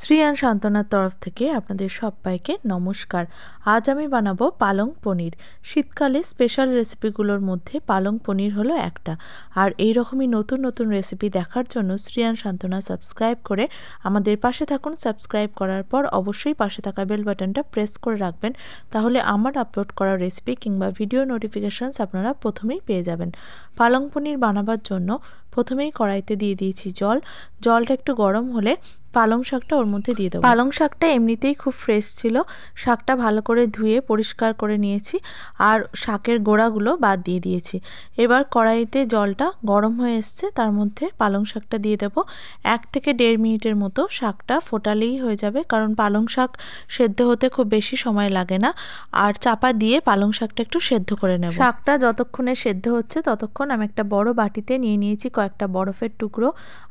শ্রীয়ান সান্ত্বনার তরফ থেকে আপনাদের সবাইকে নমস্কার। আজ আমি বানাবো পালং পনির। শীতকালে স্পেশাল রেসিপিগুলোর মধ্যে পালং পনির হলো একটা। আর এই রকমই নতুন নতুন রেসিপি দেখার জন্য শ্রীয়ান সান্ত্বনা সাবস্ক্রাইব করে আমাদের পাশে থাকুন। সাবস্ক্রাইব করার পর অবশ্যই পাশে থাকা বেল বাটনটা প্রেস করে রাখবেন, তাহলে আমার আপলোড করা রেসিপি কিংবা ভিডিও নোটিফিকেশনস আপনারা প্রথমেই পেয়ে যাবেন। পালং পনির বানাবার জন্য প্রথমেই কড়াইতে দিয়ে দিয়েছি জল। জলটা একটু গরম হলে পালং শাকটা ওর মধ্যে দিয়ে দেবো। পালং শাকটা এমনিতেই খুব ফ্রেশ ছিল, শাকটা ভালো করে ধুয়ে পরিষ্কার করে নিয়েছি আর শাকের গোড়াগুলো বাদ দিয়ে দিয়েছি। এবার কড়াইতে জলটা গরম হয়ে এসছে, তার মধ্যে পালং শাকটা দিয়ে দেবো। 1 থেকে 1.5 মিনিটের মতো শাকটা ফোটালেই হয়ে যাবে, কারণ পালং শাক সেদ্ধ হতে খুব বেশি সময় লাগে না। আর চাপা দিয়ে পালং শাকটা একটু সেদ্ধ করে নেব। শাকটা যতক্ষণে সেদ্ধ হচ্ছে ততক্ষণ আমি একটা বড় বাটিতে নিয়ে নিয়েছি কয়েকটা বরফের টুকরো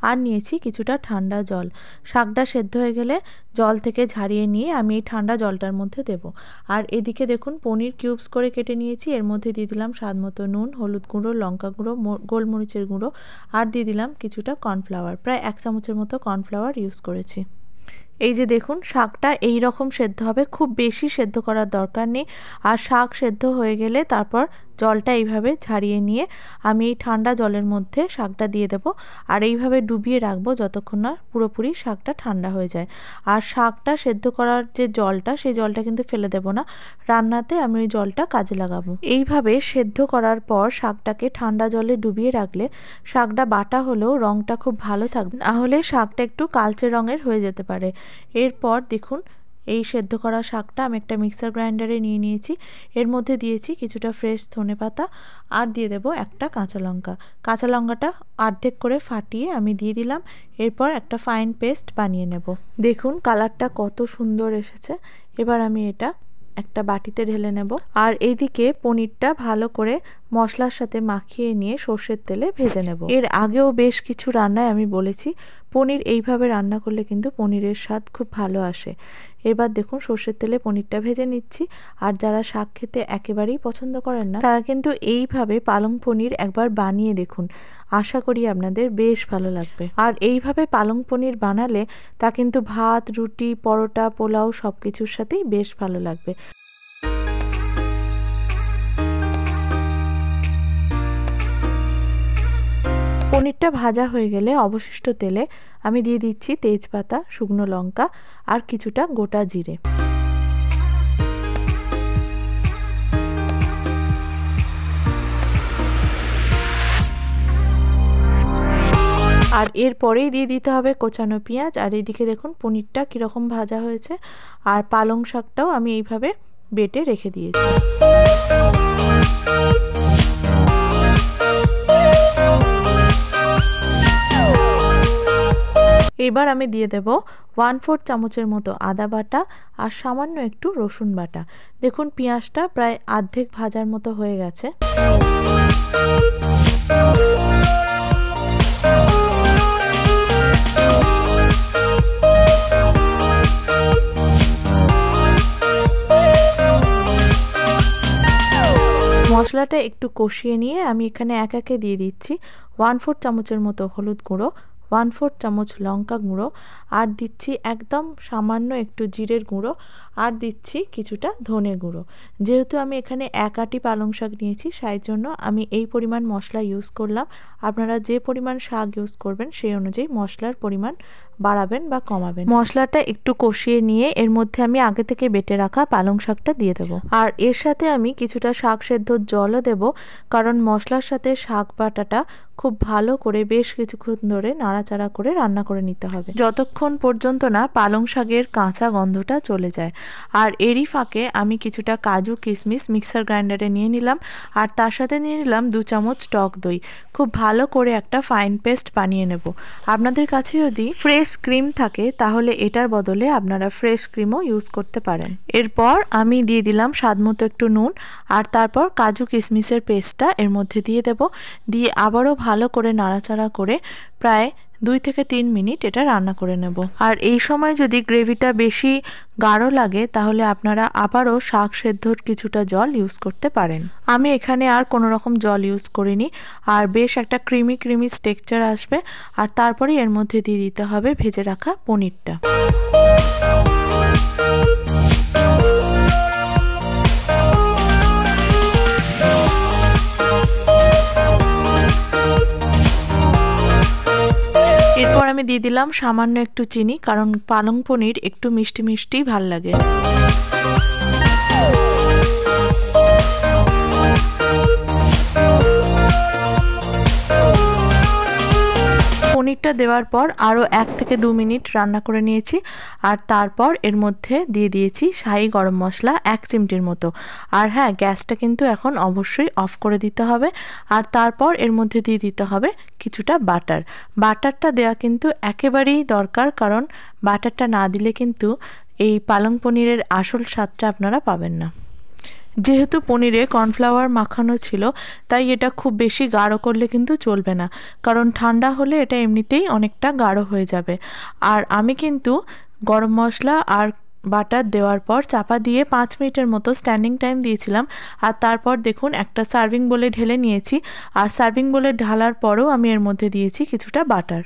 আর নিয়েছি কিছুটা ঠান্ডা জল। শাকটা সেদ্ধ হয়ে গেলে জল থেকে ঝারিয়ে নিয়ে আমি এই ঠান্ডা জলটার মধ্যে দেব। আর এদিকে দেখুন পনির কিউবস করে কেটে নিয়েছি, এর মধ্যে দিয়ে দিলাম স্বাদ মতো নুন, হলুদ গুঁড়ো, লঙ্কা গুঁড়ো, গোলমরিচের গুঁড়ো আর দিয়ে দিলাম কিছুটা কর্নফ্লাওয়ার। প্রায় 1 চামচের মতো কর্নফ্লাওয়ার ইউজ করেছি। এই যে দেখুন শাকটা এই রকম সেদ্ধ হবে, খুব বেশি সেদ্ধ করার দরকার নেই। আর শাক সেদ্ধ হয়ে গেলে তারপর জলটা এইভাবে ঝারিয়ে নিয়ে আমি এই ঠান্ডা জলের মধ্যে শাকটা দিয়ে দেবো আর এইভাবে ডুবিয়ে রাখবো যতক্ষণ না পুরোপুরি শাকটা ঠান্ডা হয়ে যায়। আর শাকটা সেদ্ধ করার যে জলটা, সেই জলটা কিন্তু ফেলে দেবো না, রান্নাতে আমি ওই জলটা কাজে লাগাবো। এইভাবে সেদ্ধ করার পর শাকটাকে ঠান্ডা জলে ডুবিয়ে রাখলে শাকটা বাটা হলেও রঙটা খুব ভালো থাকবে, নাহলে শাকটা একটু কালচে রঙের হয়ে যেতে পারে। এরপর দেখুন এই সেদ্ধ করা শাকটা আমি একটা মিক্সার গ্রাইন্ডারে নিয়ে নিয়েছি, এর মধ্যে দিয়েছি কিছুটা ফ্রেশ ধনেপাতা আর দিয়ে দেবো একটা কাঁচা লঙ্কা। কাঁচা লঙ্কাটা অর্ধেক করে ফাটিয়ে আমি দিয়ে দিলাম। এরপর একটা ফাইন পেস্ট বানিয়ে নেব। দেখুন কালারটা কত সুন্দর এসেছে। এবার আমি এটা একটা বাটিতে ঢেলে নেব। আর এইদিকে পনিরটা ভালো করে মশলার সাথে মাখিয়ে নিয়ে সর্ষের তেলে ভেজে নেব। এর আগেও বেশ কিছু রান্নায় আমি বলেছি পনির এইভাবে রান্না করলে কিন্তু পনিরের স্বাদ খুব ভালো আসে। এবার দেখুন সর্ষের তেলে পনিরটা ভেজে নিচ্ছি। আর যারা শাক খেতে একেবারেই পছন্দ করেন না, তারা কিন্তু এইভাবে পালং পনির একবার বানিয়ে দেখুন, আশা করি আপনাদের বেশ ভালো লাগবে। আর এইভাবে পালং পনির বানালে তা কিন্তু ভাত, রুটি, পরোটা, পোলাও সব কিছুর সাথেই বেশ ভালো লাগবে। পনিরটা ভাজা হয়ে গেলে অবশিষ্ট তেলে আমি দিয়ে দিচ্ছি তেজপাতা, শুকনো লঙ্কা আর কিছুটা গোটা জিরে। আর এরপরেই দিয়ে দিতে হবে কোচানো পেঁয়াজ। আর এইদিকে দেখুন পনিরটা কীরকম ভাজা হয়েছে। আর পালং শাকটাও আমি এইভাবে বেটে রেখে দিয়েছি। এবার আমি দিয়ে দেব 1/4 চামচের মতো আদা বাটা আর সামান্য একটু রসুন বাটা। দেখুন পেঁয়াজটা প্রায় অর্ধেক ভাজার মতো হয়ে গেছে। মশলাটা একটু কষিয়ে নিয়ে আমি এখানে একে দিয়ে দিচ্ছি 1/4 চামচের মতো হলুদ গুঁড়ো, 1/4 চামচ লঙ্কা গুঁড়ো আর দিচ্ছি একদম সামান্য একটু জিরের গুঁড়ো আর দিচ্ছি কিছুটা ধনে গুঁড়ো। যেহেতু আমি এখানে 1 আঁটি পালং শাক নিয়েছি, সেই জন্য আমি এই পরিমাণ মশলা ইউজ করলাম। আপনারা যে পরিমাণ শাক ইউজ করবেন সেই অনুযায়ী মশলার পরিমাণ বাড়াবেন বা কমাবেন। মশলাটা একটু কষিয়ে নিয়ে এর মধ্যে আমি আগে থেকে বেটে রাখা পালং শাকটা দিয়ে দেবো। আর এর সাথে আমি কিছুটা শাক সেদ্ধর জলও দেব, কারণ মশলার সাথে শাক বাটাটা খুব ভালো করে বেশ কিছুক্ষণ ধরে নাড়াচাড়া করে রান্না করে নিতে হবে, যতক্ষণ পর্যন্ত না পালং শাকের কাঁচা গন্ধটা চলে যায়। আর এরই ফাঁকে আমি কিছুটা কাজু কিশমিশ মিক্সার গ্রাইন্ডারে নিয়ে নিলাম আর তার সাথে নিয়ে নিলাম 2 চামচ টক দই। খুব ভালো করে একটা ফাইন পেস্ট বানিয়ে নেব। আপনাদের কাছে যদি ফ্রেশ ক্রিম থাকে তাহলে এটার বদলে আপনারা ফ্রেশ ক্রিমও ইউজ করতে পারেন। এরপর আমি দিয়ে দিলাম স্বাদ মতো একটু নুন আর তারপর কাজু কিশমিশের পেস্টটা এর মধ্যে দিয়ে দেব। দিয়ে আবারও ভালো করে নাড়াচাড়া করে প্রায় 2 থেকে 3 মিনিট এটা রান্না করে নেব। আর এই সময় যদি গ্রেভিটা বেশি গাঢ় লাগে তাহলে আপনারা আবারও শাক সেদ্ধর কিছুটা জল ইউজ করতে পারেন। আমি এখানে আর কোনো রকম জল ইউজ করিনি। আর বেশ একটা ক্রিমি টেক্সচার আসবে। আর তারপরে এর মধ্যে দিয়ে দিতে হবে ভেজে রাখা পনিরটা। দিয়ে দিলাম সামান্য একটু চিনি, কারণ পালং পনির একটু মিষ্টি মিষ্টি ভাল লাগে। পনিরটা দেওয়ার পর আরও 1 থেকে 2 মিনিট রান্না করে নিয়েছি। আর তারপর এর মধ্যে দিয়ে দিয়েছি শাহি গরম মশলা 1 চিমটির মতো। আর হ্যাঁ, গ্যাসটা কিন্তু এখন অবশ্যই অফ করে দিতে হবে। আর তারপর এর মধ্যে দিয়ে দিতে হবে কিছুটা বাটার। বাটারটা দেওয়া কিন্তু একেবারেই দরকার, কারণ বাটারটা না দিলে কিন্তু এই পালং পনিরের আসল স্বাদটা আপনারা পাবেন না। যেহেতু পনিরে কর্নফ্লাওয়ার মাখানো ছিল, তাই এটা খুব বেশি গাঢ় করলে কিন্তু চলবে না, কারণ ঠান্ডা হলে এটা এমনিতেই অনেকটা গাঢ় হয়ে যাবে। আর আমি কিন্তু গরম মশলা আর বাটার দেওয়ার পর চাপা দিয়ে 5 মিনিটের মতো স্ট্যান্ডিং টাইম দিয়েছিলাম। আর তারপর দেখুন একটা সার্ভিং বোলে ঢেলে নিয়েছি। আর সার্ভিং বোলে ঢালার পরেও আমি এর মধ্যে দিয়েছি কিছুটা বাটার।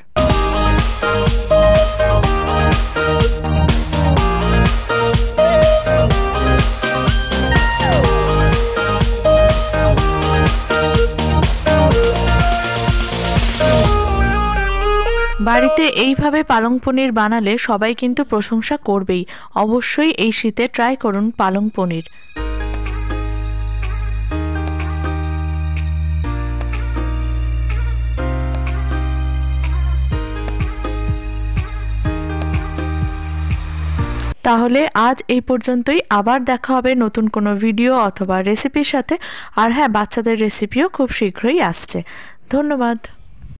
বাড়িতে এইভাবে পালং পনির বানালে সবাই কিন্তু প্রশংসা করবেই। অবশ্যই এই শীতে ট্রাই করুন পালং পনির। তাহলে আজ এই পর্যন্তই। আবার দেখা হবে নতুন কোনো ভিডিও অথবা রেসিপির সাথে। আর হ্যাঁ, বাচ্চাদের রেসিপিও খুব শীঘ্রই আসছে। ধন্যবাদ।